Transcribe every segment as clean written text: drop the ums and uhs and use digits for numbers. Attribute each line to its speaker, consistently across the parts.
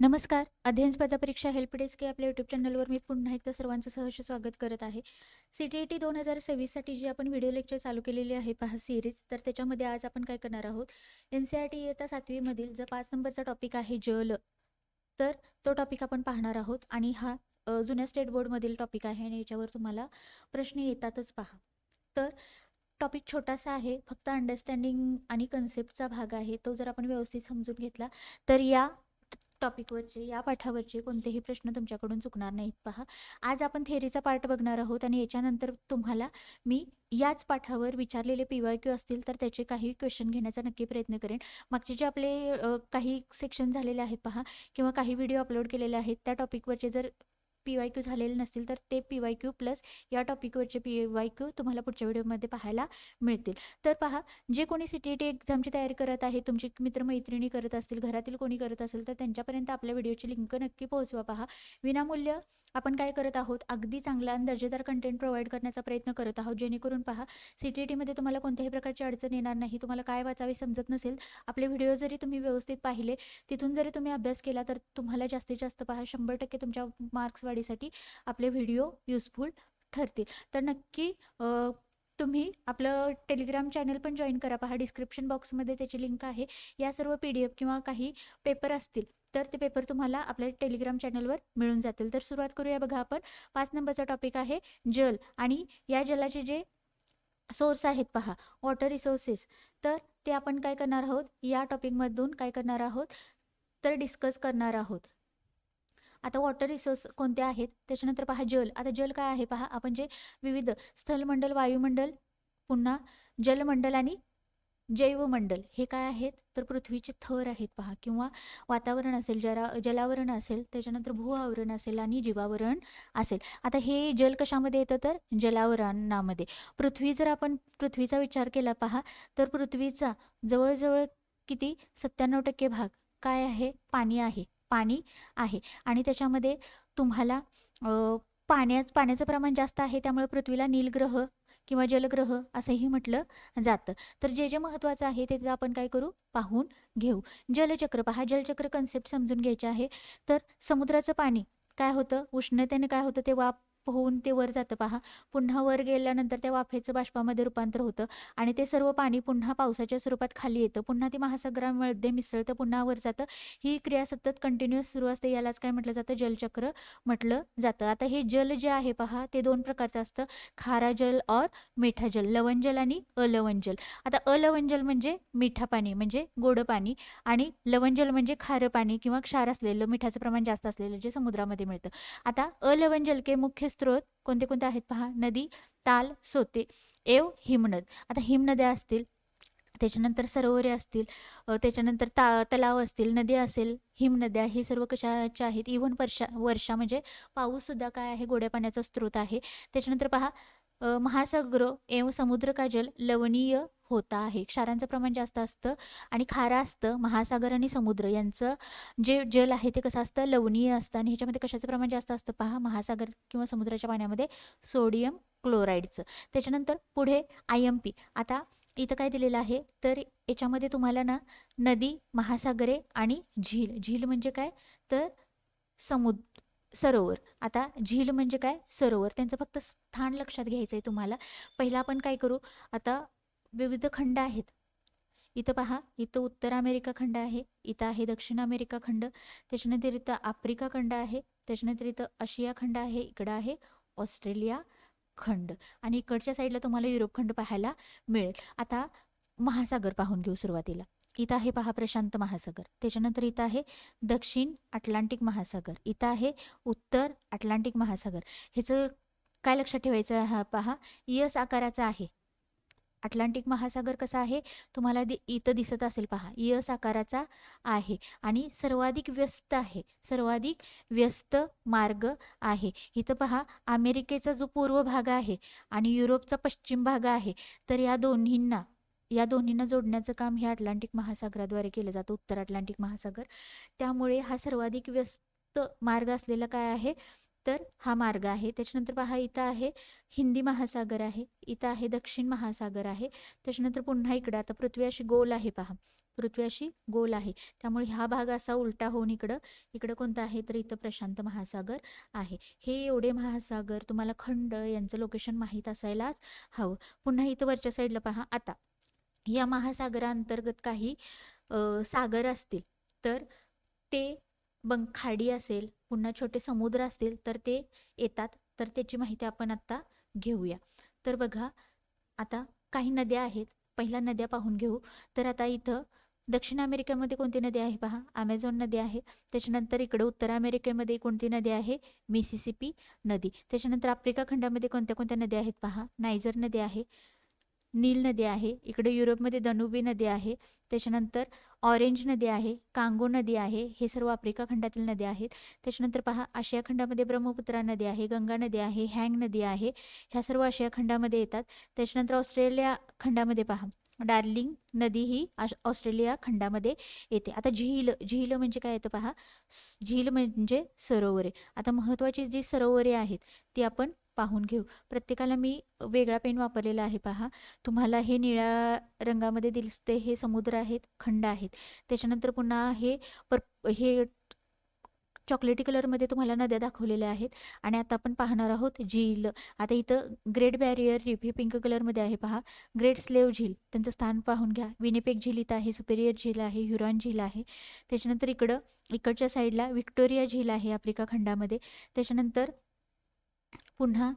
Speaker 1: नमस्कार. अध्ययन स्पर्धा परीक्षा हेल्प डेस्क या आपल्या यूट्यूब चॅनलवर मी पुन्हा एकदा सर्वांचं सहर्ष स्वागत करत आहे. CTET 2026साठी जी आपण व्हिडिओ लेक्चर चालू केलेली आहे पहा सिरीज, तर त्याच्यामध्ये आज आपण काय करणार आहोत, NCERT इयत्ता 7वी मधील जो 5 नंबरचा टॉपिक आहे जल, तर तो टॉपिक आपण पाहणार आहोत. आणि हा जुन्या स्टेट बोर्डमधील टॉपिक आहे आणि याच्यावर तुम्हाला प्रश्न येतातच पहा. तर टॉपिक छोटासा आहे, फक्त अंडरस्टँडिंग आणि कन्सेप्टचा भाग आहे. तो जर आपण व्यवस्थित समजून घेतला तर या टॉपिकवरचे, या पाठावरचे कोणतेही प्रश्न तुमच्याकडून चुकणार नाहीत पहा. आज आपण थेअरीचा पार्ट बघणार आहोत आणि याच्यानंतर तुम्हाला मी याच पाठावर विचारलेले PYQ असतील तर त्याचे काही क्वेश्चन घेण्याचा नक्की प्रयत्न करेन. मागचे जे आपले काही सेक्शन झालेले आहेत पहा, किंवा काही व्हिडिओ अपलोड केलेले आहेत त्या टॉपिकवरचे जर PYQ झालेले नसतील तर ते PYQ प्लस या टॉपिकवरचे PYQ तुम्हाला पुढच्या व्हिडिओमध्ये पाहायला मिळतील. तर पहा, जे कोणी CTET एक्झामची तयारी करत आहे, तुमचे मित्रमैत्रिणी करत असतील, घरातील कोणी करत असेल, तर त्यांच्यापर्यंत आपल्या व्हिडिओची लिंक नक्की पोहोचवा पहा. विनामूल्य आपण काय करत आहोत, अगदी चांगला आणि दर्जेदार कंटेंट प्रोव्हाइड करण्याचा प्रयत्न करत आहोत, जेणेकरून पहा CTETमध्ये तुम्हाला कोणत्याही प्रकारची अडचण येणार नाही. तुम्हाला काय वाचावे समजत नसेल, आपले व्हिडिओ जरी तुम्ही व्यवस्थित पाहिले, तिथून जरी तुम्ही अभ्यास केला, तर तुम्हाला जास्तीत जास्त पहा 100% तुमच्या मार्क्स वाढीसाठी आपले व्हिडिओ युजफुल ठरतील. तर नक्की तुम्ही आपलं टेलिग्राम चॅनल पण जॉईन करा पहा. डिस्क्रिप्शन बॉक्समध्ये त्याची लिंक आहे. या सर्व PDF किंवा काही पेपर असतील तर ते पेपर तुम्हाला आपल्या टेलिग्राम चॅनलवर मिळून जातील. तर सुरुवात करूया. बघा, आपण 5 नंबरचा टॉपिक आहे जल, आणि या जलाचे जे सोर्स आहेत पहा, वॉटर रिसोर्सेस, तर ते आपण काय करणार आहोत, या टॉपिकमधून काय करणार आहोत, तर डिस्कस करणार आहोत. आता वॉटर रिसोर्स कोणते आहेत, त्याच्यानंतर पहा जल. आता जल काय आहे पहा, आपण जे विविध स्थलमंडल, वायुमंडल, पुन्हा जलमंडल आणि जैवमंडल हे काय आहेत, तर पृथ्वीचे थर आहेत पहा, किंवा वातावरण असेल, जलावरण असेल, त्याच्यानंतर भूआवरण असेल आणि जीवावरण असेल. आता हे जल कशामध्ये येतं, तर जलावरणामध्ये. जर आपण पृथ्वीचा विचार केला पहा, तर पृथ्वीचा जवळजवळ किती 97% भाग काय आहे, पाणी आहे. आणि त्याच्यामध्ये तुम्हाला पाण्याचं प्रमाण जास्त आहे, त्यामुळे पृथ्वीला नीलग्रह किंवा जलग्रह असंही म्हटलं जातं. तर जे जे महत्त्वाचं आहे ते आपण काय करू, पाहून घेऊ. जलचक्र पहा, जलचक्र कन्सेप्ट समजून घ्यायचे आहे. तर समुद्राचं पाणी काय होतं, उष्णतेने काय होतं, ते वाफ होऊन ते वर जातं पहा. पुन्हा वर गेल्यानंतर त्या वाफेचं बाष्पामध्ये रूपांतर होतं आणि ते सर्व पाणी पुन्हा पावसाच्या स्वरूपात खाली येतं, पुन्हा ते महासागरामध्ये मिसळतं, पुन्हा वर जातं. ही क्रिया सतत कंटिन्युअस सुरू असते. यालाच काय म्हटलं जातं, जलचक्र म्हटलं जातं. आता हे जल जे आहे पहा, ते 2 प्रकारचं असतं, खारा जल और मीठा जल, लवण जल आणि अलवण जल. आता अलवण जल म्हणजे मिठा पाणी, म्हणजे गोड पाणी, आणि लवण जल म्हणजे खारं पाणी किंवा क्षार असलेलं, मिठाचं प्रमाण जास्त असलेलं, जे समुद्रामध्ये मिळतं. आता अलवण जल के मुख्य स्रोत कोणते कोणते आहेत पहा, नदी, ताल, सोते, एव हिमनद. आता हिमनद्या असतील, त्याच्यानंतर सरोवरे असतील, त्याच्यानंतर तलाव असतील, नदी असेल, हिमनद्या, हे सर्व कशाच्या आहेत, इव्हन वर्षा म्हणजे पाऊससुद्धा काय आहे, गोड्या पाण्याचा स्रोत आहे. त्याच्यानंतर पहा, महासागर एवं समुद्र का जल लवणीय होता आहे, क्षारांचं प्रमाण जास्त असतं आणि खारं असतं. महासागर आणि समुद्र यांचं जे जल आहे ते कसं असतं, लवणीय असतं. आणि ह्याच्यामध्ये कशाचं प्रमाण जास्त असतं पहा, महासागर किंवा समुद्राच्या पाण्यामध्ये सोडियम क्लोराईडचं. त्याच्यानंतर पुढे IMP. आता इथं काय दिलेलं आहे, तर याच्यामध्ये तुम्हाला ना नदी, महासागरे आणि झील. झील म्हणजे काय, तर सरोवर. आता झील म्हणजे काय, सरोवर. त्यांचं फक्त स्थान लक्षात घ्यायचं आहे तुम्हाला. पहिला आपण काय करू, आता विविध खंड आहेत. इथं पहा, इथं उत्तर अमेरिका खंड आहे, इथं आहे दक्षिण अमेरिका खंड, त्याच्यानंतर इथं आफ्रिका खंड आहे, त्याच्यानंतर इथं आशिया खंड आहे, इकडं आहे ऑस्ट्रेलिया खंड, आणि इकडच्या साईडला तुम्हाला युरोप खंड पाहायला मिळेल. आता महासागर पाहून घेऊ सुरुवातीला. इथं आहे पहा प्रशांत महासागर, त्याच्यानंतर इथं आहे दक्षिण अटलांटिक महासागर, इथं आहे उत्तर अटलांटिक महासागर. ह्याचं काय लक्षात ठेवायचं आहे पहा, यस आकाराचा आहे. अटलांटिक महासागर कसा आहे, तुम्हाला इथं दिसत असेल पहा, यस आकाराचा आहे आणि सर्वाधिक व्यस्त आहे, सर्वाधिक व्यस्त मार्ग आहे. इथं पहा, अमेरिकेचा जो पूर्व भाग आहे आणि युरोपचा पश्चिम भाग आहे, तर या दोन्हींना जोडण्याचं काम हे अटलांटिक महासागराद्वारे केलं जातं, उत्तर अटलांटिक महासागर. त्यामुळे हा सर्वाधिक व्यस्त मार्ग असलेला काय आहे, तर हा मार्ग आहे. त्याच्यानंतर पहा, इथं आहे हिंदी महासागर आहे, इथं आहे दक्षिण महासागर आहे. त्याच्यानंतर पुन्हा इकडे, आता पृथ्वी अशी गोल आहे पहा, पृथ्वी अशी गोल आहे, त्यामुळे हा भाग असा उलटा होऊन इकडं कोणतं आहे तर इथं प्रशांत महासागर आहे. हे एवढे महासागर तुम्हाला खंड यांचं लोकेशन माहीत असायलाच हवं. पुन्हा इथं वरच्या साईडला पहा. आता या महासागरांतर्गत काही सागर असतील तर ते खाडी असेल, पुन्हा छोटे समुद्र असतील तर ते येतात. तर त्याची माहिती आपण आता घेऊया. तर बघा, आता काही नद्या आहेत. पहिल्या नद्या पाहून घेऊ. तर आता इथं दक्षिण अमेरिकेमध्ये कोणती नदी आहे पहा, ॲमेझॉन नदी आहे. त्याच्यानंतर इकडं उत्तर अमेरिकेमध्ये कोणती नदी आहे, मिसिसिपी नदी. त्याच्यानंतर आफ्रिका खंडामध्ये कोणत्या कोणत्या नद्या आहेत पहा, नायजर नदी आहे, नील नदी आहे. इकडे युरोपमध्ये दनुबी नदी आहे. त्याच्यानंतर ऑरेंज नदी आहे, कांगो नदी आहे. हे सर्व आफ्रिका खंडातील नद्या आहेत. त्याच्यानंतर पहा, आशिया खंडामध्ये ब्रह्मपुत्रा नदी आहे, गंगा नदी आहे, हँग नदी आहे. ह्या सर्व आशिया खंडामध्ये येतात. त्याच्यानंतर ऑस्ट्रेलिया खंडामध्ये पहा, डार्लिंग नदी ही ऑस्ट्रेलिया खंडामध्ये येते. आता झील म्हणजे काय येतं पहा, झील म्हणजे सरोवरे. आता महत्त्वाची जी सरोवरे आहेत ती आपण पाहून घेऊ. प्रत्येकाला मी वेगळा पेन वापरलेला आहे पहा. तुम्हाला हे निळ्या रंगामध्ये दिसते हे समुद्र आहेत, खंड आहेत. त्याच्यानंतर पुन्हा हे चॉकलेटी कलरमध्ये तुम्हाला नद्या दाखवलेल्या आहेत. आणि आता आपण पाहणार आहोत झील. आता इथं ग्रेट बॅरियर रीफ हे पिंक कलरमध्ये आहे पहा. ग्रेट स्लेव्ह झील त्यांचं स्थान पाहून घ्या. विनिपेग झील इथं आहे, सुपेरियर झील आहे, ह्युरॉन झील आहे. त्याच्यानंतर इकडच्या साईडला व्हिक्टोरिया झील आहे आफ्रिका खंडामध्ये. त्याच्यानंतर पुन्हा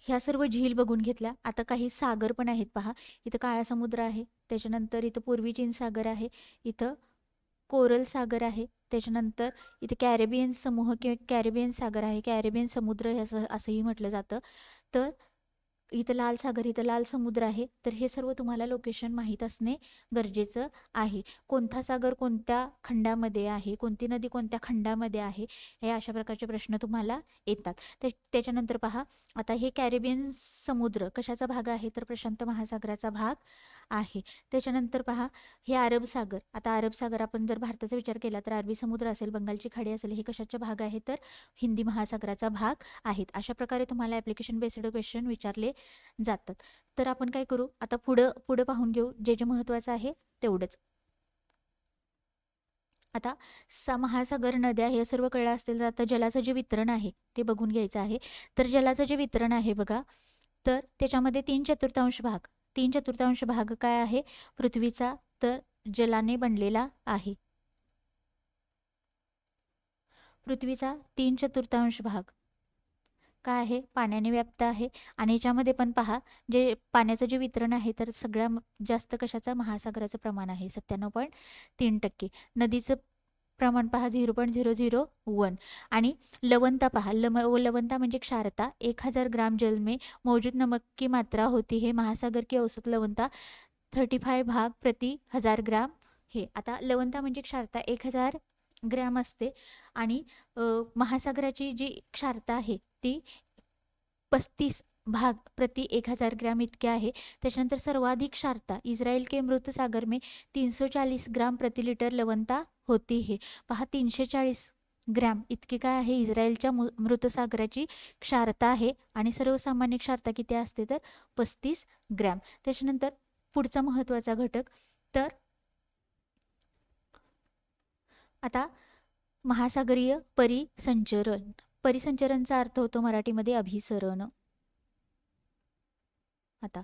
Speaker 1: ह्या सर्व झील बघून घेतल्या. आता काही सागर पण आहेत पहा. इथं काळा समुद्र आहे. त्याच्यानंतर इथं पूर्वी चीन सागर आहे. इथं कोरल सागर आहे. त्याच्यानंतर इथे कॅरेबियन समूह किंवा कॅरेबियन सागर आहे, कॅरेबियन समुद्र असंही म्हटलं जातं. तर इथं लाल सागर, इथं लाल समुद्र आहे. तर हे सर्व तुम्हाला लोकेशन माहीत असणे गरजेचं आहे. कोणता सागर कोणत्या खंडामध्ये आहे, कोणती नदी कोणत्या खंडामध्ये आहे, हे अशा प्रकारचे प्रश्न तुम्हाला येतात. त्याच्यानंतर पहा, आता हे कॅरेबियन समुद्र कशाचा भाग आहे तर प्रशांत महासागराचा भाग आहे. त्याच्यानंतर पहा, हे अरब सागर. आता अरब सागर आपण जर भारताचा विचार केला तर अरबी समुद्र असेल, बंगालची खाडी असेल, हे कशाचा भाग आहे तर हिंदी महासागराचा भाग आहेत. अशा प्रकारे तुम्हाला ॲप्लिकेशन बेस्ड क्वेश्चन विचारले जातात. तर आपण काय करू, आता पुढं पाहून घेऊ. जे जे महत्त्वाचं आहे तेवढंच. आता महासागर, नद्या हे सर्व कळलं असतील तर आता जलाचं जे वितरण आहे ते बघून घ्यायचं आहे. तर जलाचं जे वितरण आहे बघा, तर त्याच्यामध्ये 3/4 भाग काय आहे पृथ्वीचा तर जलाने बनलेला आहे. पृथ्वीचा 3/4 भाग काय आहे पाण्याने व्याप्त आहे. आणि याच्यामध्ये पण पहा, जे पाण्याचं जे वितरण आहे तर सगळ्यात जास्त कशाचं महासागराचं प्रमाण आहे 97.3%. नदीचं प्रमाण पहा 0.001. आणि लवणता पहा, लवणता म्हणजे क्षारता 1000 ग्राम जल में मौजूद नमक की मात्रा होती है. महासागर की औसत लवणता 35 भाग प्रति 1000 ग्राम हे. आता लवणता म्हणजे क्षारता 1000 ग्रॅम असते आणि महासागराची जी क्षारता आहे ती 35 भाग प्रति 1000 ग्राम इतके आहे. त्याच्यानंतर सर्वाधिक क्षारता इस्रायल के मृत सागर में 340 ग्राम प्रति लिटर लवणता होती है. पहा 340 ग्रॅम इतकी काय आहे इस्रायलच्या मृत सागराची क्षारता आहे. आणि सर्वसामान्य क्षारता किती असते तर 35 ग्रॅम. त्याच्यानंतर पुढचा महत्त्वाचा घटक, तर आता महासागरीय परिसंचरण. परिसंचरणचा अर्थ होतो मराठीमध्ये अभिसरण. आता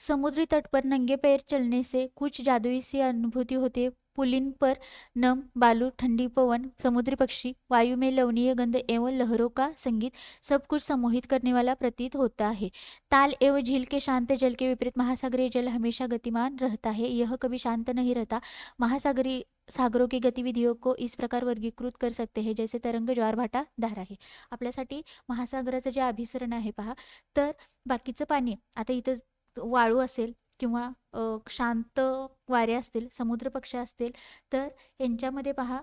Speaker 1: समुद्री तट पर नंगे पैर चलने से कुछ जादुई सी अनुभूति होती है. पुलिन पर नम बालू, ठंडी पवन, समुद्री पक्षी, वायु में लवणीय गंध एवं लहरों का संगीत सब कुछ सम्मोहित करने वाला प्रतीत होता है. ताल एवं झील के शांत जल के विपरीत महासागरीय जल हमेशा गतिमान रहता है. यह कभी शांत नहीं रहता. महासागरी सागरों की गतिविधियों को इस प्रकार वर्गीकृत कर सकते हैं जैसे तरंग, ज्वार, भाटा, धारा आहे. आपल्यासाठी महासागराचं जे अभिसरण आहे पहा, तर बाकीचं पाणी आता इथं वाळू असेल किंवा शांत वारे असतील, समुद्र पक्षी असतील, तर यांच्यामध्ये पहा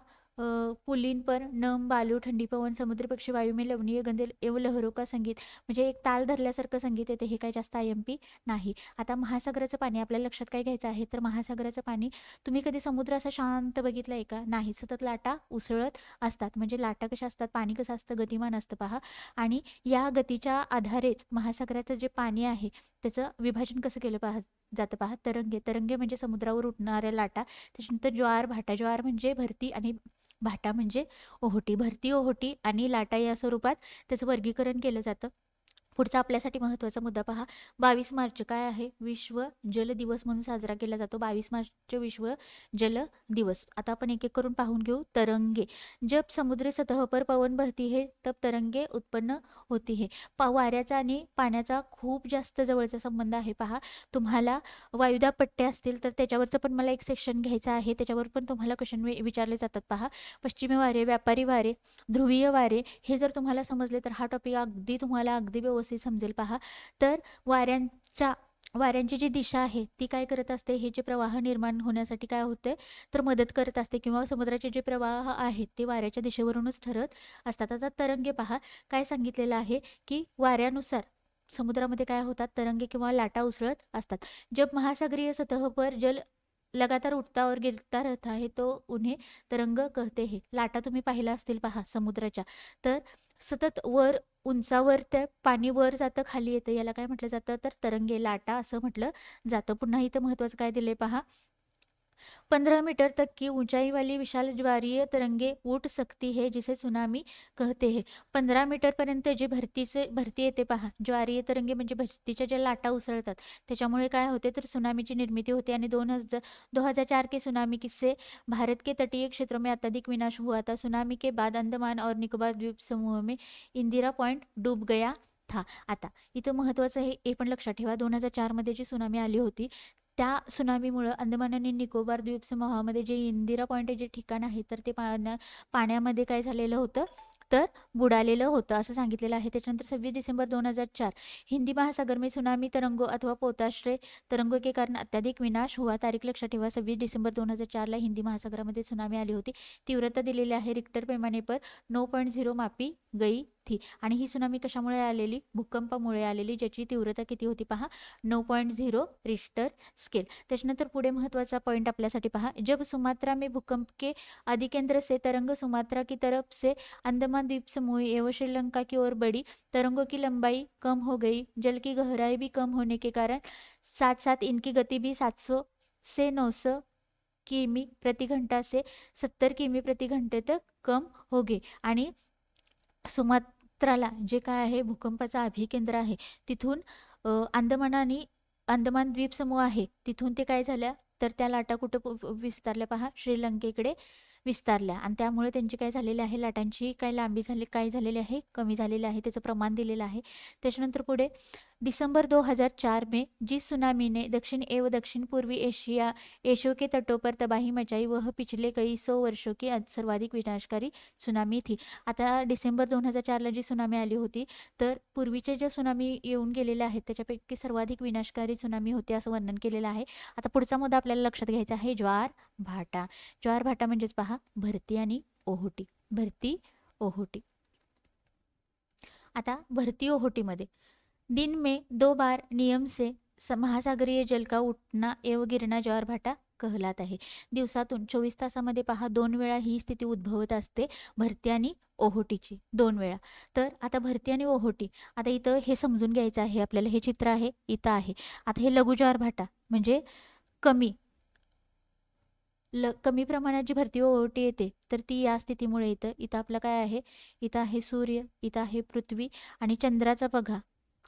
Speaker 1: पुलिन पर नम बालू, ठंडी पवन, समुद्री पक्षी, वायु में लवणीय गंध एवं लहरों का संगीत, म्हणजे एक ताल धरल्यासारखं संगीत येते. हे काय जास्त IMP नाही. आता महासागराचं पाणी आपल्याला लक्षात काय घ्यायचं आहे तर महासागराचं पाणी तुम्ही कधी समुद्र असा शांत बघितलं आहे का नाही. सतत लाटा उसळत असतात. म्हणजे लाटा कशा असतात, पाणी कसं असतं गतिमान असतं पहा. आणि या गतीच्या आधारेच महासागराचं जे पाणी आहे त्याचं विभाजन कसं केलं पहा जातं पहा. तरंगे, तरंगे म्हणजे समुद्रावर उठणाऱ्या लाटा. त्याच्यानंतर ज्वार भाटा, ज्वार म्हणजे भरती आणि भाटा म्हणजे ओहोटी. भरती, ओहोटी आणि लाटा या स्वरूपात त्याचं वर्गीकरण केलं जातं. पुढचा आपल्यासाठी महत्त्वाचा मुद्दा पहा. 22 मार्च काय आहे? विश्व जल दिवस म्हणून साजरा केला जातो. 22 मार्च विश्व जल दिवस. आता आपण एक एक करून पाहून घेऊ. तरंगे, जब समुद्र सतह पर पवन बहती है तब तरंगे उत्पन्न होती है. वाऱ्याचा आणि पाण्याचा खूप जास्त जवळचा संबंध आहे पहा. तुम्हाला वायुदाब पट्टे असतील तर त्याच्यावरचं पण मला एक सेक्शन घ्यायचं आहे. त्याच्यावर पण तुम्हाला क्वेश्चन विचारले जातात पहा. पश्चिमी वारे, व्यापारी वारे, ध्रुवीय वारे, हे जर तुम्हाला समजले तर हा टॉपिक अगदी तुम्हाला अगदी व्यवस्थित समजेल पहा. तर वाऱ्यांची जी दिशा आहे ती काय करत असते, हे जे प्रवाह निर्माण होण्यासाठी काय होते तर मदत करत असते, किंवा समुद्राचे जे प्रवाह आहेत ते वाऱ्याच्या दिशेवरूनच ठरत असतात. आता तरंगे पहा, काय सांगितलेलं आहे की वाऱ्यानुसार समुद्रामध्ये काय होतात, तरंगे किंवा लाटा उसळत असतात. जब महासागरीय सतह पर जल लगातार उठता और गिरता रहता है तो उन्हें तरंग कहते हैं. लाटा तुम्ही पाहिला असतील पहा समुद्राच्या, तर सतत वर उंचावर त्या पाणी वर जातं खाली येतं, याला काय म्हटलं जातं तर तरंगे, लाटा असं म्हटलं जातं. पुन्हा इथं महत्त्वाचं काय दिले पहा. 15 मीटर तक की ऊंचाई वाली विशाल ज्वारीय तरंगे उठ सकती है जिसे सुनामी कहते हैं. 15 मीटरपर्यंत जी भरती येते पहा, ज्वारीय तरंगे म्हणजे भरतीच्या ज्या लाटा उसळतात त्याच्यामुळे काय होते तर सुनामीची निर्मिती होते. आणि 2004 के सुनामी किस्से, भारत के तटीय क्षेत्रों में अत्यधिक विनाश हुआ था. सुनामी के बाद अंडमान और निकोबार द्वीप समूह में इंदिरा पॉइंट डूब गया था. आता इथं महत्त्वाचं हे पण लक्षात ठेवा, 2004 मध्ये जी सुनामी आली होती त्या सुनामीमुळं अंदमान आणि निकोबार द्वीप समूहामध्ये जे इंदिरा पॉईंट जे ठिकाण आहे तर ते पाण्यामध्ये काय झालेलं होतं तर बुडालेलं होतं असं सांगितलेलं आहे. त्याच्यानंतर 26 डिसेंबर 2004 हिंदी महासागर में सुनामी तरंगों अथवा पोताश्रय तरंगों के कारण अत्याधिक विनाश हुआ. तारीख लक्षात ठेवा, 26 डिसेंबर 2004 हिंदी महासागरामध्ये सुनामी आली होती. तीव्रता दिलेली आहे रिक्टर पैमाने पर 9.0 मापी गई थी. आणि ही सुनामी कशामुळे आलेली, भूकंपामुळे आलेली, ज्याची तीव्रता किती होती पहा 9.0 रिक्टर स्केल. त्याच्यानंतर पुढे महत्त्वाचा पॉइंट आपल्यासाठी पहा. जब सुमात्रा में भूकंप के अधिकेंद्र से तरंग सुमात्रा की तरफ से अंडमान द्वीप समूह एवं श्रीलंका की ओर बढ़ी, तरंगों की लंबाई कम हो गई, जल की गहराई भी कम होने के कारण साथ साथ इनकी गति भी 700 से 900 किमी प्रति घंटा से 70 किमी प्रति घंटे तक कम हो गई. आणि सुमात्राला जे काय आहे भूकंपाचा अभिकेंद्र आहे तिथून अंदमान द्वीप समूह आहे तिथून ते काय झाल्या तर त्या लाटा कुठं विस्तारल्या पहा, श्रीलंकेकडे विस्तारल्या. आणि त्यामुळे त्यांची काय झालेली आहे, लाटांची काय लांबी काय झालेली आहे, कमी झालेली आहे, त्याचं प्रमाण दिलेलं आहे. त्याच्यानंतर पुढे दिसंबर 2004 में जिस सुनामी ने दक्षिण एवं दक्षिण पूर्वी एशिया के तटों पर तबाही मचाई वह पिछले कई 100 वर्षों की सर्वाधिक विनाशकारी सुनामी थी. आता डिसेंबर 2004ला जी सुनामी आली होती तर पूर्वीचे जे सुनामी येऊन गेलेले आहेत त्याच्यापैकी सर्वाधिक विनाशकारी सुनामी होती असं वर्णन केलेलं आहे. आता पुढचा मुद्दा आपल्याला लक्षात घ्यायचा आहे ज्वार भाटा. ज्वार भाटा म्हणजेच पहा भरती आणि ओहोटी. भरती ओहोटी. आता भरती ओहोटीमध्ये दिन में 2 बार नियम से महासागरीय जल का उठना एवं गिरना ज्वार भाटा कहलात आहे. दिवसातून 24 तासामध्ये पहा 2 वेळा ही स्थिती उद्भवत असते, भरती आणि ओहोटीची 2 वेळा. तर आता भरती आणि ओहोटी, आता इथं हे समजून घ्यायचं आहे आपल्याला. हे चित्र आहे इथं आहे. आता हे लघु ज्वार भाटा म्हणजे कमी प्रमाणात जी भरती ओहोटी येते तर ती या स्थितीमुळे येतं. इथं आपलं काय आहे, इथं आहे सूर्य, इथं आहे पृथ्वी आणि चंद्राचा बघा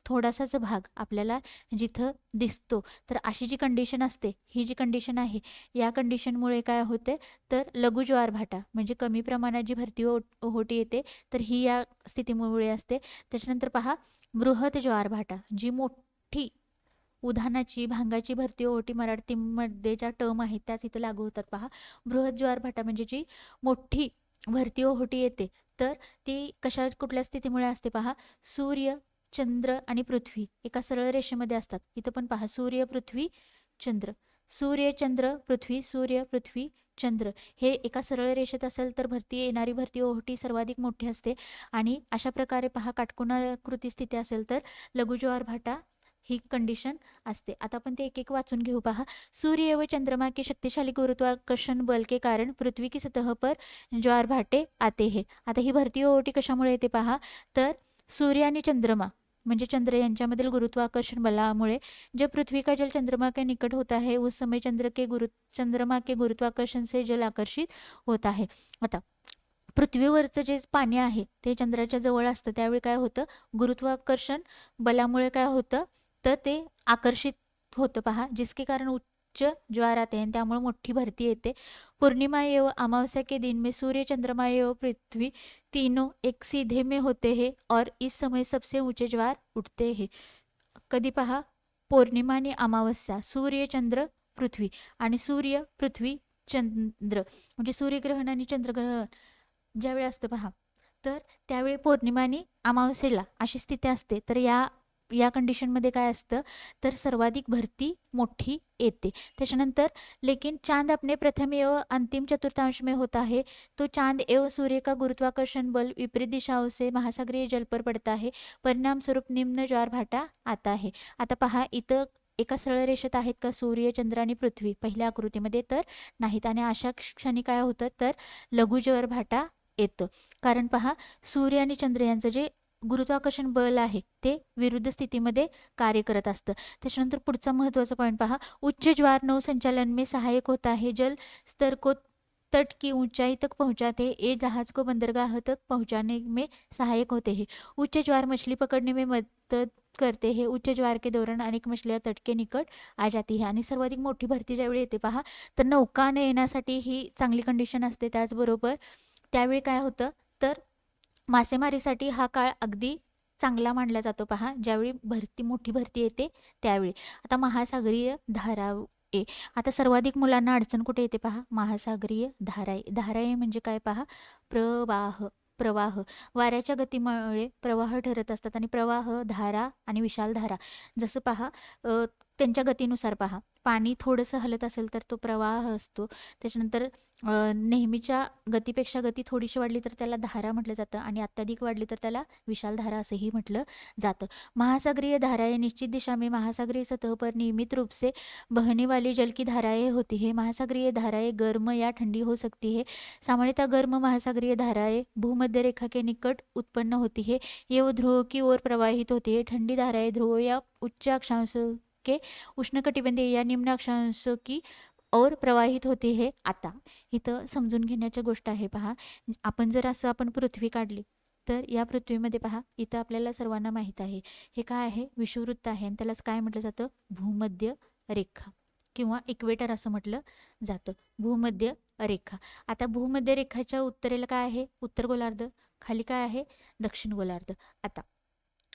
Speaker 1: थोडासाच भाग आपल्याला जिथं दिसतो. तर अशी जी कंडिशन असते, ही जी कंडिशन आहे या कंडिशनमुळे काय होते तर लघु ज्वार भाटा म्हणजे कमी प्रमाणात जी भरती ओहोटी येते तर ही या स्थितीमुळे असते. त्याच्यानंतर पहा बृहत ज्वार भाटा, जी मोठी उधाणाची भांगाची भरती ओहोटी मराठीमध्ये ज्या टर्म आहेत त्याच इथं लागू होतात पहा. बृहत ज्वार भाटा म्हणजे जी मोठी भरती ओहोटी येते तर ती कुठल्या स्थितीमुळे असते पहा, सूर्य चंद्र आणि पृथ्वी एका सरळ रेषेमध्ये असतात. इथं पण पहा सूर्य पृथ्वी चंद्र, सूर्य चंद्र पृथ्वी, सूर्य पृथ्वी चंद्र हे एका सरळ रेषेत असेल तर येणारी भरती ओहोटी सर्वाधिक मोठी असते. आणि अशा प्रकारे पहा काटकोनाकृती स्थिती असेल तर लघु ज्वार भाटा ही कंडिशन असते. आता आपण ते एक एक वाचून घेऊ पहा. सूर्य व चंद्रमा के शक्तिशाली गुरुत्वाकर्षण बल के कारण पृथ्वी की सतह पर ज्वार भाटे आते हैं. आता ही भरती ओहोटी कशामुळे येते पहा तर सूर्य आणि चंद्रमा म्हणजे चंद्र यांच्यामधील गुरुत्वाकर्षण बलामुळे जब पृथ्वी का जल चंद्रमा के निकट होता है उस समय चंद्रमा के गुरुत्वाकर्षण से जल आकर्षित होता है. आता पृथ्वीवरचं जे पाणी आहे ते चंद्राच्या जवळ असतं त्यावेळी काय होतं, गुरुत्वाकर्षण बलामुळे काय होतं तर ते आकर्षित होतं पहा, जिसके कारण उच्च ज्वार आते हैं, त्यामुळे मोठी भरती येते. पूर्णिमा एवं अमावस्या के दिन में सूर्य चंद्रमा एवं पृथ्वी तीनों एक सीधे में होते हैं और इस समय सबसे ऊंचे ज्वार उठते हैं. कधी पहा, पौर्णिमा आणि अमावस्या, सूर्य चंद्र पृथ्वी आणि सूर्य पृथ्वी चंद्र म्हणजे सूर्यग्रहण आणि चंद्रग्रहण ज्यावेळी असतं पहा, तर त्यावेळी पौर्णिमा आणि अमावस्येला अशी स्थिती असते. तर या कंडिशनमध्ये काय असतं तर सर्वाधिक भरती मोठी येते. त्याच्यानंतर लेकिन चांद अपने प्रथम एवं अंतिम चतुर्थांश में होता है तो चांद एवं सूर्य का गुरुत्वाकर्षण बल विपरीत दिशाओं से महासागरीय जल पर पड़ता है, परिणाम स्वरूप निम्न ज्वार भाटा आता है. आता पहा, इथं एका सरळ रेषेत आहेत का सूर्य, चंद्र आणि पृथ्वी पहिल्या आकृतीमध्ये तर नाहीत, आणि अशा क्षणी काय होतं तर लघु ज्वार भाटा येतं. कारण पहा, सूर्य आणि चंद्र यांचं जे गुरुत्वाकर्षण बल आहे ते विरुद्ध स्थितीमध्ये कार्य करत असतं. त्याच्यानंतर पुढचा महत्त्वाचा पॉईंट पहा, उच्च ज्वार नौ संचालन में सहायक होता है, जल स्तर को तट की ऊंचाई तक पहुंचाते हैं, ये जहाज को बंदरगाह तक पहुंचाने में सहायक होते हैं. उच्च ज्वार मछली पकड़ने में मदद करते हैं, उच्च ज्वार के दौरान अनेक मछलियां तट के निकट आ जाती है. आणि सर्वाधिक मोठी भरती ज्यावेळी येते पहा, तर नौकाने येण्यासाठी ही चांगली कंडिशन असते. त्याचबरोबर त्यावेळी काय होतं तर मासेमारीसाठी हा काळ अगदी चांगला मानला जातो पहा, ज्यावेळी मोठी भरती येते त्यावेळी. आता महासागरीय धाराए, आता सर्वाधिक मुलांना अडचण कुठे येते पहा, महासागरीय धाराए. धाराए म्हणजे काय पहा, प्रवाह वाऱ्याच्या गतीमुळे प्रवाह ठरत असतात, आणि प्रवाह, धारा आणि विशाल धारा जसं पहा त्यांच्या गतीनुसार पहा, पाणी थोडंसं हलत असेल तर तो प्रवाह असतो. त्याच्यानंतर नेहमीच्या गतीपेक्षा गती थोडीशी वाढली तर त्याला धारा म्हटलं जातं, आणि अत्याधिक वाढली तर त्याला विशाल धारा असंही म्हटलं जातं. महासागरीय धाराएं निश्चित दिशा में महासागरीय सतह पर नियमित रूप से बहने वाली जल की धाराएं होती है. महासागरीय धाराएं गर्म या ठंडी हो सकती है. सामान्यतः गर्म महासागरीय धाराएं भूमध्य रेखा के निकट उत्पन्न होती है, ये वो ध्रुव की ओर प्रवाहित होती है. ठंडी धाराएं ध्रुव या उच्च अक्षांशों के उष्णकटिबंधीय या निम्न अक्षांशों की और प्रवाहित होती है. आता इथं समजून घेण्याच्या गोष्ट आहे पहा, आपण जर असं आपण पृथ्वी काढली तर या पृथ्वीमध्ये पहा, इथं आपल्याला सर्वांना माहीत आहे हे काय आहे, विषुववृत्त आहे, आणि त्यालाच काय म्हटलं जातं, भूमध्य रेखा किंवा इक्वेटर असं म्हटलं जातं, भूमध्य रेखा. आता भूमध्य रेखाच्या उत्तरेला काय आहे, उत्तर गोलार्ध, खाली काय आहे, दक्षिण गोलार्ध. आता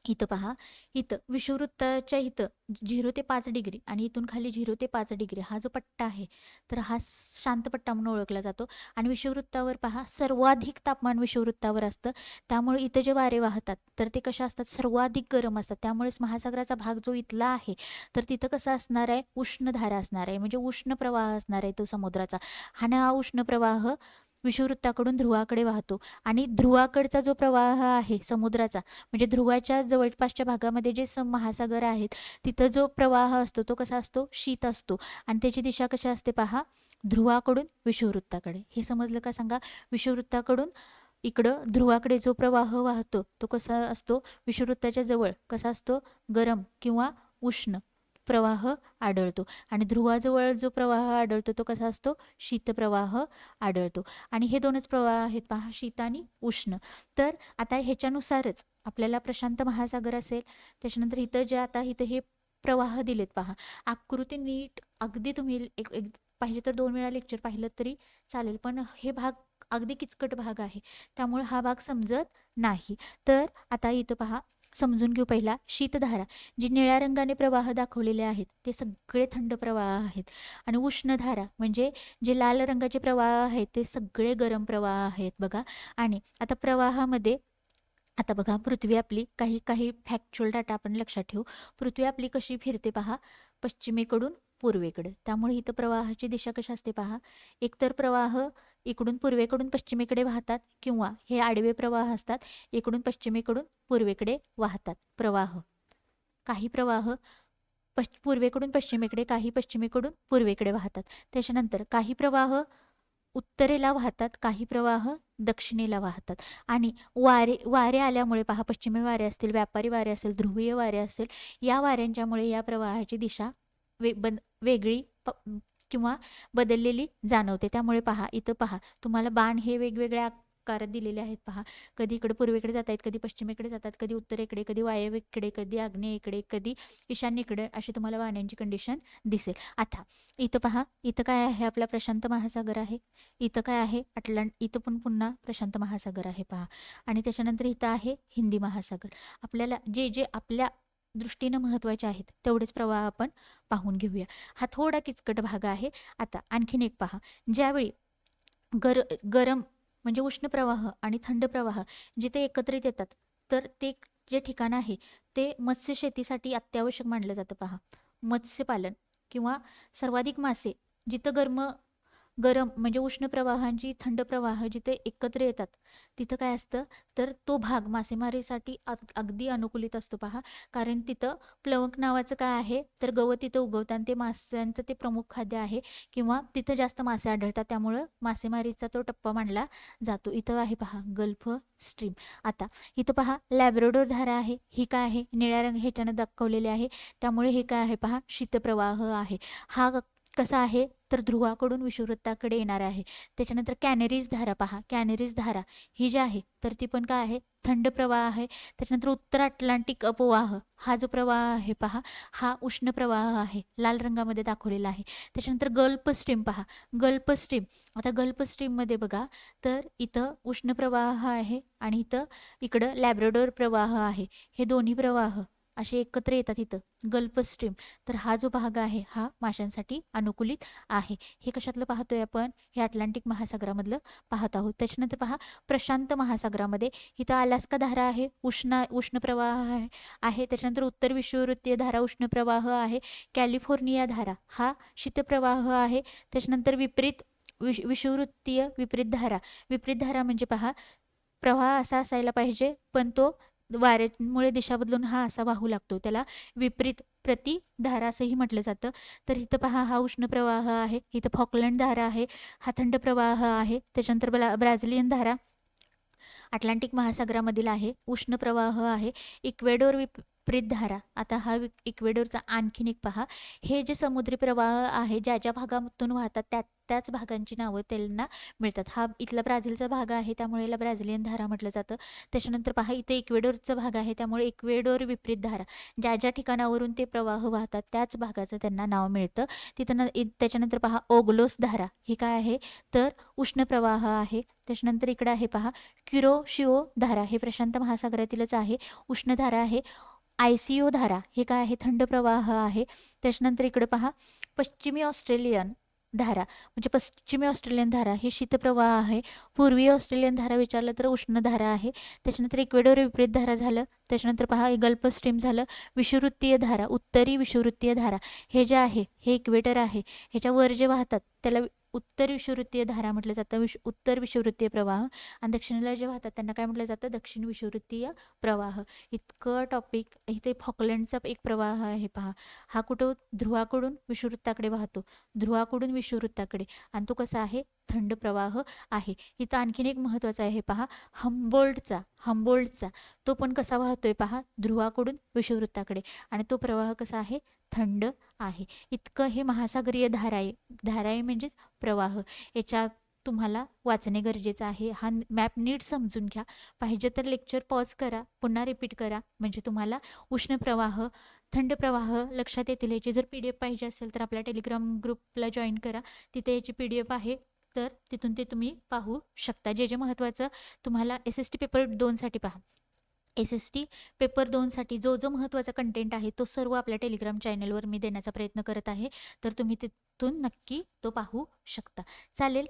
Speaker 1: इथं पहा, इथं विषुववृत्ताच्या इथं 0 ते 5 डिग्री आणि इथून खाली 0 ते 5 डिग्री हा जो पट्टा आहे तर हा शांत पट्टा म्हणून ओळखला जातो. आणि विषुववृत्तावर पहा, सर्वाधिक तापमान विषुववृत्तावर असतं, त्यामुळे इथं जे वारे वाहतात तर ते कशा असतात, सर्वाधिक गरम असतात. त्यामुळेच महासागराचा भाग जो इथला आहे तर तिथं कसं असणार आहे, उष्ण धारा असणार आहे, म्हणजे उष्ण प्रवाह असणार आहे तो समुद्राचा. हा उष्ण प्रवाह विषुववृत्ताकडून ध्रुवाकडे वाहतो, आणि ध्रुवाकडचा जो प्रवाह आहे समुद्राचा, म्हणजे ध्रुवाच्या जवळपासच्या भागामध्ये जे महासागर आहेत तिथं जो प्रवाह असतो तो कसा असतो, शीत असतो, आणि त्याची दिशा कशा असते पहा, ध्रुवाकडून विषुववृत्ताकडे. हे समजलं का सांगा, विषुववृत्ताकडून इकडं ध्रुवाकडे जो प्रवाह वाहतो तो कसा असतो, विषुववृत्ताच्या जवळ कसा असतो, गरम किंवा उष्ण प्रवाह आढळतो, आणि ध्रुवाजवळ जो प्रवाह आढळतो तो कसा असतो, शीतप्रवाह आढळतो. आणि हे दोनच प्रवाह आहेत पहा, शीत आणि उष्ण. तर आता ह्याच्यानुसारच आपल्याला प्रशांत महासागर असेल, त्याच्यानंतर इथं हे प्रवाह दिलेत पहा, आकृती नीट अगदी तुम्ही एक पाहिजे तर 2 वेळा लेक्चर पाहिलं तरी चालेल, पण हे भाग अगदी किचकट भाग आहे त्यामुळे हा भाग समजत नाही. तर आता इथं पहा, समजून घेऊ पहिला, शीतधारा जी निळ्या रंगाने प्रवाह दाखवलेले आहेत ते सगळे थंड प्रवाह आहेत, आणि उष्णधारा म्हणजे जे लाल रंगाचे प्रवाह आहेत ते सगळे गरम प्रवाह आहेत बघा. आणि आता प्रवाहामध्ये आता बघा, पृथ्वी आपली काही फॅक्च्युअल डाटा आपण लक्षात ठेवू. पृथ्वी आपली कशी फिरते पहा, पश्चिमेकडून पूर्वेकडे, त्यामुळे इथं प्रवाहाची दिशा कशी असते पहा, एकतर प्रवाह इकडून पूर्वेकडून पश्चिमेकडे वाहतात, किंवा हे आडवे प्रवाह असतात, इकडून पश्चिमेकडून पूर्वेकडे वाहतात प्रवाह. काही प्रवाह पूर्वेकडून पश्चिमेकडे, काही पश्चिमेकडून पूर्वेकडे वाहतात. त्याच्यानंतर काही प्रवाह उत्तरेला वाहतात, काही प्रवाह दक्षिणेला वाहतात आणि वारे आल्यामुळे पहा, पश्चिमी वारे असतील, व्यापारी वारे असेल, ध्रुवीय वारे असेल, या वाऱ्यांच्यामुळे या प्रवाहाची दिशा वेगळी किंवा बदललेली जाणवते. त्यामुळे पहा, इथं पहा, तुम्हाला बाण हे वेगवेगळ्या आकारात दिलेले आहेत. पहा, कधी इकडे पूर्वेकडे जात आहेत, कधी पश्चिमेकडे जातात, कधी उत्तरेकडे, कधी वायव्येकडे, कधी आग्नेयेकडे, कधी ईशान्येकडे, अशी तुम्हाला वाऱ्यांची कंडिशन दिसेल. आता इथं पहा, इथं काय आहे, आपला प्रशांत महासागर आहे. इथं काय आहे, इथं पण पुन्हा प्रशांत महासागर आहे पहा. आणि त्याच्यानंतर इथं आहे हिंदी महासागर. आपल्याला जे जे आपल्या दृष्टीनं महत्त्वाचे आहेत तेवढेच प्रवाह आपण पाहून घेऊया. हा थोडा किचकट भाग आहे. आता आणखीन एक पहा, ज्यावेळी गरम म्हणजे उष्ण प्रवाह आणि थंड प्रवाह जिथे एकत्रित येतात, तर ते जे ठिकाण आहे ते मत्स्य शेतीसाठी अत्यावश्यक मानलं जातं. पहा, मत्स्यपालन किंवा सर्वाधिक मासे जिथं गरम म्हणजे उष्ण प्रवाहांची थंड प्रवाह जिथे एकत्र येतात तिथं काय असतं, तर तो भाग मासेमारीसाठी अगदी अनुकूलित असतो. पहा, कारण तिथं प्लवक नावाचं काय आहे, तर गवत तिथं उगवतं आणि ते माशांचं ते प्रमुख खाद्य आहे किंवा तिथं जास्त मासे आढळतात, त्यामुळं मासेमारीचा तो टप्पा मानला जातो. इथं आहे पहा गल्फ स्ट्रीम. आता इथं पहा लॅब्राडोर धारा आहे. ही काय आहे, निळ्या रंग ह्याच्यानं दाखवलेली आहे, त्यामुळे हे काय आहे पहा, शीतप्रवाह आहे. हा कसा आहे, तर ध्रुवाकडून विषुववृत्ताकडे येणार आहे. त्याच्यानंतर कॅनरीज धारा पहा, कॅनरीज धारा ही जी आहे तर ती पण काय आहे, थंड प्रवाह आहे. त्याच्यानंतर उत्तर अटलांटिक अपवाह हा जो प्रवाह आहे पहा, हा उष्ण प्रवाह आहे, लाल रंगामध्ये दाखवलेला आहे. त्याच्यानंतर गल्फ स्ट्रीम पहा, गल्फ स्ट्रीम. आता गल्फ स्ट्रीममध्ये बघा, तर इथं उष्ण प्रवाह आहे आणि इकडं लॅब्राडोर प्रवाह आहे. हे दोन्ही प्रवाह असे एकत्र येतात इथं गल्फ स्ट्रीम. तर हा जो भाग आहे हा माशांसाठी अनुकूलित आहे. हे कशातलं पाहतोय आपण, हे अटलांटिक महासागरामधलं पाहत आहोत. त्याच्यानंतर पहा प्रशांत महासागरामध्ये इथं अलास्का धारा आहे, उष्ण प्रवाह आहे. त्याच्यानंतर उत्तर विषुववृत्तीय धारा उष्ण प्रवाह आहे. कॅलिफोर्निया धारा हा शीतप्रवाह आहे. त्याच्यानंतर विषुववृत्तीय विपरीत धारा म्हणजे पहा, प्रवाह असा असायला पाहिजे पण तो वाऱ्यामुळे दिशा बदलून हा असा वाहू लागतो, त्याला विपरीत प्रतिधारा असंही म्हटलं जातं. तर इथं पहा हा उष्ण प्रवाह आहे, इथं फॉकलंड धारा आहे, हा थंड प्रवाह आहे. त्याच्यानंतर ब्राझिलियन धारा अटलांटिक महासागरामधील आहे, उष्ण प्रवाह आहे. इक्वेडोर विपरीत धारा. आता हा इक्वेडोरचा आणखीन एक पहा, हे जे समुद्री प्रवाह आहे ज्या ज्या भागातून वाहतात त्याच भागांची नावं त्यांना मिळतात. हा इथला ब्राझीलचा भाग आहे, त्यामुळे याला ब्राझिलियन धारा म्हटलं जातं. त्याच्यानंतर पहा इथे इक्वेडोरचा भाग आहे, त्यामुळे इक्वेडोर विपरीत धारा. ज्या ज्या ठिकाणावरून ते प्रवाह वाहतात त्याच भागाचं त्यांना नाव मिळतं. त्याच्यानंतर पहा ओगलोस धारा. ही काय आहे, तर उष्ण प्रवाह आहे. त्याच्यानंतर इकडे आहे पहा क्युरोशिओ धारा, हे प्रशांत महासागरातीलच आहे, उष्ण धारा आहे. आयसीओ धारा हे काय आहे, थंड प्रवाह आहे. त्याच्यानंतर इकडे पहा पश्चिमी ऑस्ट्रेलियन धारा, म्हणजे पश्चिमी ऑस्ट्रेलियन धारा ही शीतप्रवाह आहे. पूर्वीय ऑस्ट्रेलियन धारा विचारलं तर उष्ण धारा आहे. त्याच्यानंतर इक्वेडोर विपरीत धारा झालं. त्याच्यानंतर पहा गल्फ स्ट्रीम झालं. विषुववृत्तीय धारा, उत्तरी विषुववृत्तीय धारा, हे जे आहे हे इक्वेटर आहे, ह्याच्यावर जे वाहतात त्याला उत्तर विषुववृत्तीय धारा म्हटलं जातं, उत्तर विषुववृत्तीय प्रवाह. आणि दक्षिणेला जे वाहतात त्यांना काय म्हटलं जातं, दक्षिण विषुववृत्तीय प्रवाह. इतकं टॉपिक. इथे फॉकलंडचा एक प्रवाह आहे पहा, हा कुठं ध्रुवाकडून विषुववृत्ताकडे वाहतो, ध्रुवाकडून विषुववृत्ताकडे, आणि तो कसा आहे, थंड प्रवाह आहे. इथं आणखीन एक महत्त्वाचा आहे पहा, हम्बोल्टचा तो पण कसा वाहतोय पहा, ध्रुवाकडून विषुववृत्ताकडे, आणि तो प्रवाह कसा आहे, थंड आहे. इतकं हे महासागरीय धाराये म्हणजेच प्रवाह. याच्यात तुम्हाला वाचणे गरजेचं आहे. हा मॅप नीट समजून घ्या. पाहिजे तर लेक्चर पॉज करा, पुन्हा रिपीट करा, म्हणजे तुम्हाला उष्ण प्रवाह थंड प्रवाह लक्षात येतील. याची जर PDF पाहिजे असेल तर आपल्या टेलिग्राम ग्रुपला जॉईन करा, तिथे याची PDF आहे, तर तिथून ते तुम्ही पाहू शकता. जे महत्त्वाचं तुम्हाला SST पेपर 2साठी पहा, SST पेपर 2साठी जो महत्त्वाचा कंटेंट आहे तो सर्व आपल्या टेलिग्राम चॅनलवर मी देण्याचा प्रयत्न करत आहे, तर तुम्ही तिथून नक्की तो पाहू शकता. चालेल.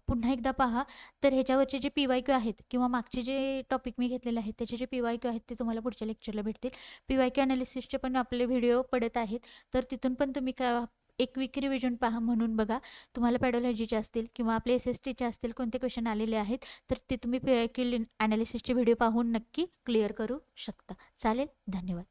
Speaker 1: पुन्हा एकदा पहा, तर ह्याच्यावरचे जे PYQ आहेत किंवा मागचे जे टॉपिक मी घेतलेले आहेत त्याचे जे PYQ आहेत ते तुम्हाला पुढच्या लेक्चरला भेटतील. PYQ अनालिसिसचे पण आपले व्हिडिओ पडत आहेत, तर तिथून पण तुम्ही एक क्विक रिव्हिजन पहा म्हणून बघा. तुम्हाला पॅडोलॉजीचे असतील किंवा आपले SSTचे असतील कोणते क्वेश्चन आलेले आहेत तर ते तुम्ही PYQ अनालिसिसचे व्हिडिओ पाहून नक्की क्लिअर करू शकता. चालेल. धन्यवाद.